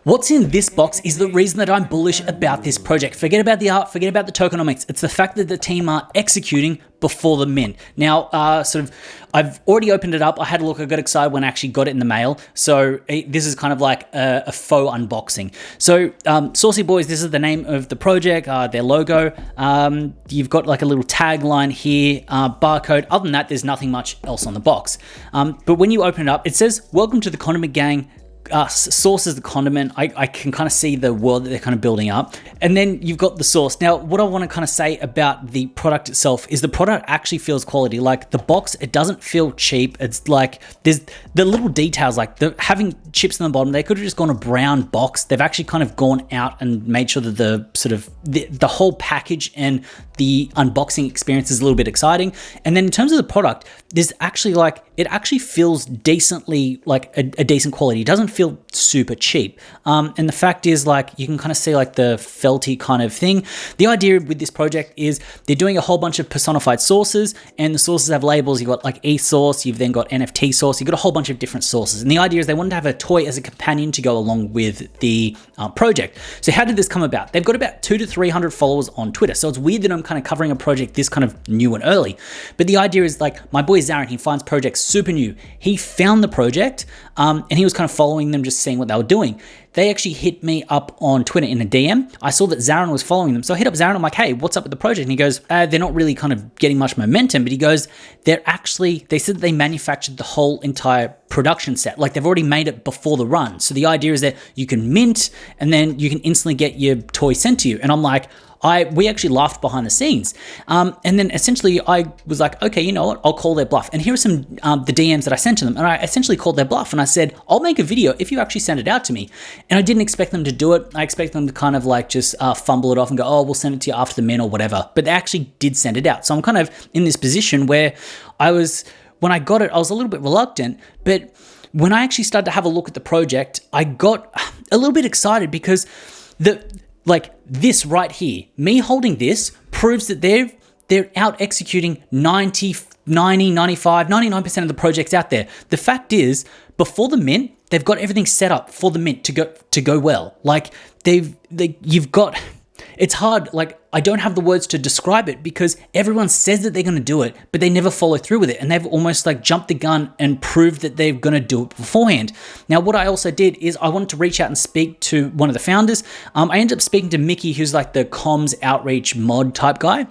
What's in this box is the reason that I'm bullish about this project. Forget about the art, forget about the tokenomics. It's the fact that the team are executing before the mint. Now, I've already opened it up. I had a look, I got excited when I actually got it in the mail. So this is kind of like a faux unboxing. So Saucy Boys, this is the name of the project, their logo. You've got like a little tagline here, barcode. Other than that, there's nothing much else on the box. But when you open it up, it says, "Welcome to the Condiment Gang. Sauce is the condiment." I can kind of see the world that they're kind of building up. And then you've got the sauce. Now, what I want to kind of say about the product itself is the product actually feels quality. Like the box, it doesn't feel cheap. It's like there's the little details, like having chips on the bottom. They could have just gone a brown box. They've actually kind of gone out and made sure that the whole package and the unboxing experience is a little bit exciting. And then in terms of the product, there's actually it actually feels decently like a decent quality. It doesn't feel super cheap. And the fact is, like, you can kind of see like the felty kind of thing. The idea with this project is they're doing a whole bunch of personified sauces, and the sauces have labels. You've got like e-sauce, you've then got NFT sauce, you've got a whole bunch of different sauces. And the idea is they wanted to have a toy as a companion to go along with the project. So how did this come about? They've got about 200 to 300 followers on Twitter. So it's weird that I'm kind of covering a project this kind of new and early. But the idea is, like, my boy Xarren, he finds projects super new. He found the project and he was kind of following them, just seeing what they were doing. They actually hit me up on Twitter in a DM. I saw that Xarren was following them. So I hit up Xarren. I'm like, "Hey, what's up with the project?" And he goes, "They're not really kind of getting much momentum." But he goes, they said that they manufactured the whole entire production set. Like, they've already made it before the run. So the idea is that you can mint and then you can instantly get your toy sent to you. And I'm like, we actually laughed behind the scenes. And then essentially I was like, okay, you know what? I'll call their bluff. And here are some the DMs that I sent to them. And I essentially called their bluff and I said, "I'll make a video if you actually send it out to me." And I didn't expect them to do it. I expect them to kind of like just fumble it off and go, "Oh, we'll send it to you after the mint," or whatever. But they actually did send it out. So I'm kind of in this position where when I got it, I was a little bit reluctant. But when I actually started to have a look at the project, I got a little bit excited because this right here, me holding this proves that they're out executing 99% of the projects out there. The fact is, before the mint, they've got everything set up for the mint to go well. Like it's hard. Like, I don't have the words to describe it because everyone says that they're going to do it, but they never follow through with it. And they've almost like jumped the gun and proved that they're going to do it beforehand. Now, what I also did is I wanted to reach out and speak to one of the founders. I ended up speaking to Mickey, who's like the comms outreach mod type guy.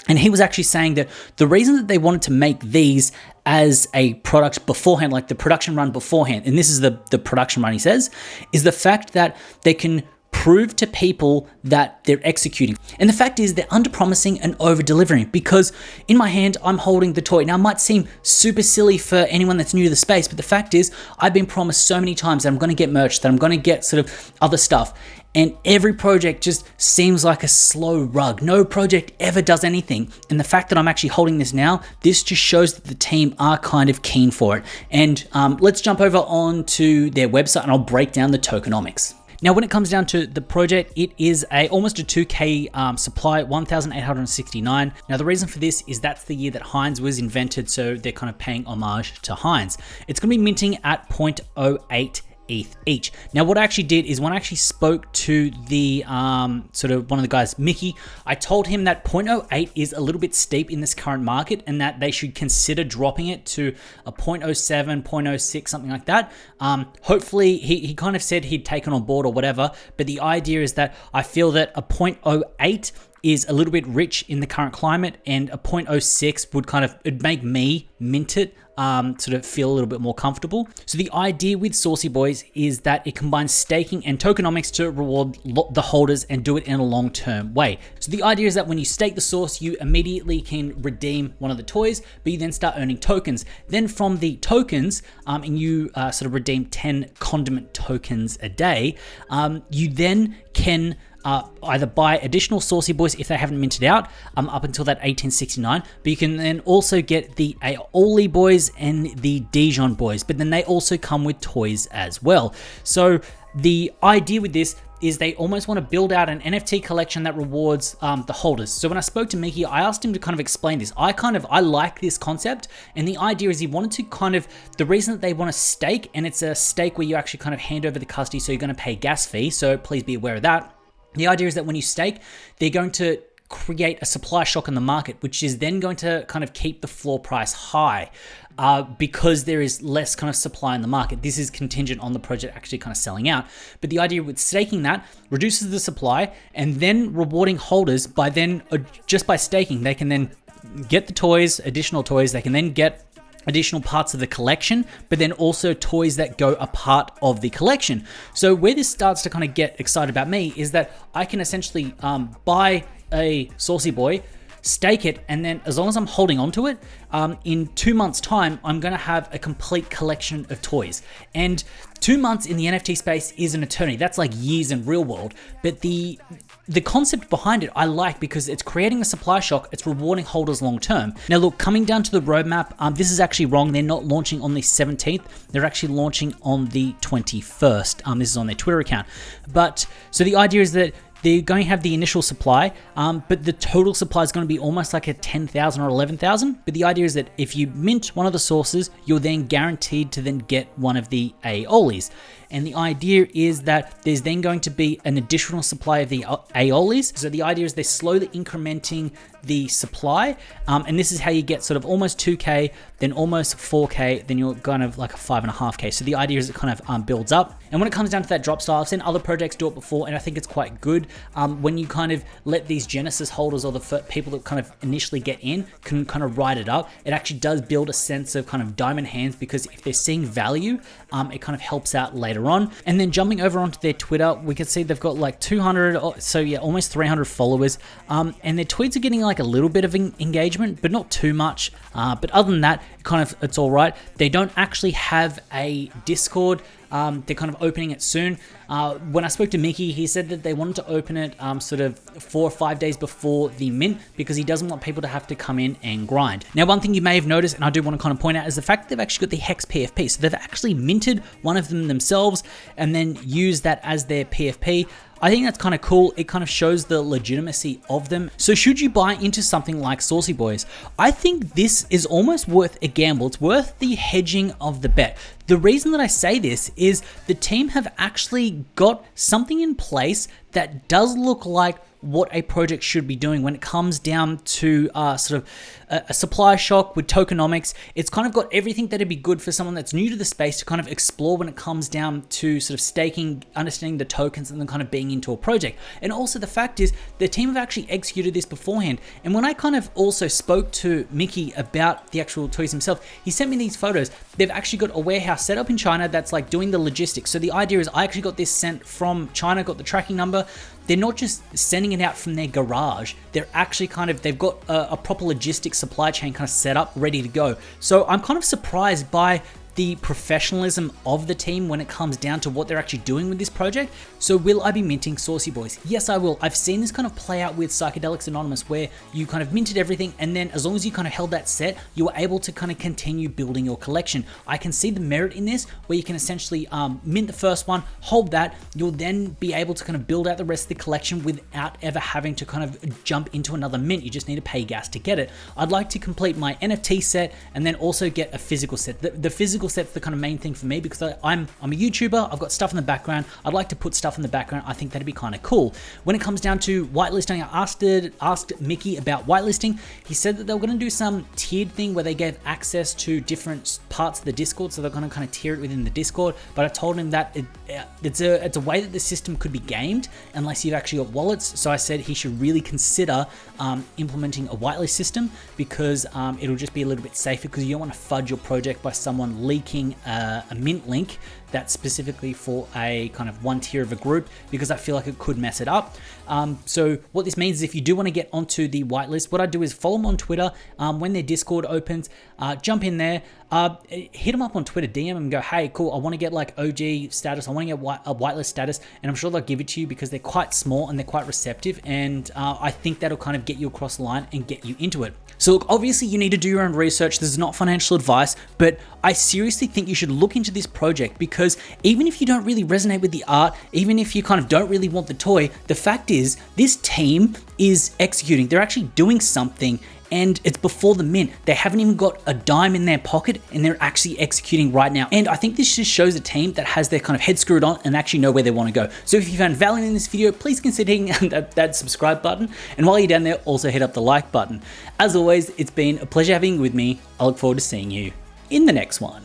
And he was actually saying that the reason that they wanted to make these as a product beforehand, like the production run beforehand, and this is the production run, he says, is the fact that they can prove to people that they're executing. And the fact is, they're under-promising and over-delivering, because in my hand, I'm holding the toy. Now, it might seem super silly for anyone that's new to the space, but the fact is, I've been promised so many times that I'm going to get merch, that I'm going to get sort of other stuff. And every project just seems like a slow rug. No project ever does anything. And the fact that I'm actually holding this now, this just shows that the team are kind of keen for it. And let's jump over onto their website and I'll break down the tokenomics. Now, when it comes down to the project, it is almost a 2K supply, 1,869. Now, the reason for this is that's the year that Heinz was invented, so they're kind of paying homage to Heinz. It's going to be minting at 0.08 ETH each. Now, what I actually did is when I actually spoke to the sort of one of the guys, Mickey, I told him that 0.08 is a little bit steep in this current market and that they should consider dropping it to a 0.07, 0.06, something like that. Hopefully, he kind of said he'd taken on board or whatever, but the idea is that I feel that a 0.08 is a little bit rich in the current climate, and a 0.06 would kind of, it'd make me mint it, sort of feel a little bit more comfortable. So the idea with Saucy Boys is that it combines staking and tokenomics to reward the holders and do it in a long-term way. So the idea is that when you stake the sauce, you immediately can redeem one of the toys, but you then start earning tokens. Then from the tokens, and you sort of redeem 10 condiment tokens a day, you then can either buy additional Saucy Boys if they haven't minted out up until that 1869, but you can then also get the Aioli Boys and the Dijon Boys, but then they also come with toys as well. So the idea with this, is they almost want to build out an NFT collection that rewards the holders. So when I spoke to Mickey, I asked him to kind of explain this. I like this concept, and the idea is he wanted to the reason that they want to stake, and it's a stake where you actually kind of hand over the custody, so you're going to pay gas fee, so please be aware of that. The idea is that when you stake, they're going to create a supply shock in the market, which is then going to kind of keep the floor price high because there is less kind of supply in the market. This is contingent on the project actually kind of selling out. But the idea with staking that reduces the supply and then rewarding holders by then, just by staking, they can then get the toys, additional toys, they can then get additional parts of the collection, but then also toys that go a part of the collection. So where this starts to kind of get excited about me is that I can essentially buy a Saucy Boy, stake it, and then as long as I'm holding on to it, in 2 months time, I'm gonna have a complete collection of toys. And 2 months in the NFT space is an eternity. That's like years in real world. But the concept behind it I like because it's creating a supply shock, it's rewarding holders long term. Now look, coming down to the roadmap, this is actually wrong. They're not launching on the 17th. They're actually launching on the 21st. This is on their Twitter account. But so the idea is that they're going to have the initial supply, but the total supply is going to be almost like a 10,000 or 11,000. But the idea is that if you mint one of the sources, you're then guaranteed to then get one of the Aeolis. And the idea is that there's then going to be an additional supply of the Aeolis. So the idea is they're slowly incrementing the supply. And this is how you get sort of almost 2K, then almost 4K, then you're kind of like a 5.5K. So the idea is it kind of builds up. And when it comes down to that drop style, I've seen other projects do it before, and I think it's quite good. When you kind of let these Genesis holders or the people that kind of initially get in can kind of ride it up, it actually does build a sense of kind of diamond hands, because if they're seeing value, it kind of helps out later on. And then jumping over onto their Twitter, we can see they've got like 200, so yeah, almost 300 followers. And their tweets are getting like a little bit of engagement, but not too much. But other than that, it's all right. They don't actually have a Discord. They're kind of opening it soon. When I spoke to Mickey, he said that they wanted to open it sort of 4 or 5 days before the mint, because he doesn't want people to have to come in and grind. Now, one thing you may have noticed, and I do want to kind of point out, is the fact that they've actually got the Hex PFP. So they've actually minted one of them themselves and then used that as their PFP. I think that's kind of cool. It kind of shows the legitimacy of them. So should you buy into something like Saucy Boys? I think this is almost worth a gamble. It's worth the hedging of the bet. The reason that I say this is the team have actually got something in place that does look like what a project should be doing when it comes down to sort of a supply shock with tokenomics. It's kind of got everything that'd be good for someone that's new to the space to kind of explore when it comes down to sort of staking, understanding the tokens, and then kind of being into a project. And also the fact is the team have actually executed this beforehand. And when I kind of also spoke to Mickey about the actual toys himself, he sent me these photos. They've actually got a warehouse set up in China that's like doing the logistics. So the idea is I actually got this sent from China, got the tracking number. They're not just sending it out from their garage. They're actually they've got a proper logistics supply chain kind of set up, ready to go. So I'm kind of surprised by the professionalism of the team when it comes down to what they're actually doing with this project. So will I be minting Saucy Boys? Yes, I will. I've seen this kind of play out with Psychedelics Anonymous, where you kind of minted everything, and then as long as you kind of held that set, you were able to kind of continue building your collection. I can see the merit in this, where you can essentially mint the first one, hold that, you'll then be able to kind of build out the rest of the collection without ever having to kind of jump into another mint. You just need to pay gas to get it. I'd like to complete my NFT set and then also get a physical set. The physical set's the kind of main thing for me, because I'm a YouTuber, I've got stuff in the background, I'd like to put stuff in the background. I think that'd be kind of cool. When it comes down to whitelisting, I asked Mickey about whitelisting. He said that they were going to do some tiered thing where they gave access to different parts of the Discord, so they're going to kind of tier it within the Discord. But I told him that it's a way that the system could be gamed unless you've actually got wallets. So I said he should really consider implementing a whitelist system, because it'll just be a little bit safer, because you don't want to fudge your project by someone leaking a mint link that's specifically for a kind of one tier of a group, because I feel like it could mess it up. So what this means is if you do want to get onto the whitelist, what I do is follow them on Twitter. When their Discord opens, jump in there, hit them up on Twitter, DM them and go, hey, cool, I want to get like OG status, I want to get a whitelist status, and I'm sure they'll give it to you, because they're quite small and they're quite receptive, and I think that'll kind of get you across the line and get you into it. So look, obviously you need to do your own research. This is not financial advice, but I seriously think you should look into this project, because because even if you don't really resonate with the art, even if you kind of don't really want the toy, the fact is this team is executing. They're actually doing something, and it's before the mint. They haven't even got a dime in their pocket, and they're actually executing right now. And I think this just shows a team that has their kind of head screwed on and actually know where they want to go. So if you found value in this video, please consider hitting that subscribe button. And while you're down there, also hit up the like button. As always, it's been a pleasure having you with me. I look forward to seeing you in the next one.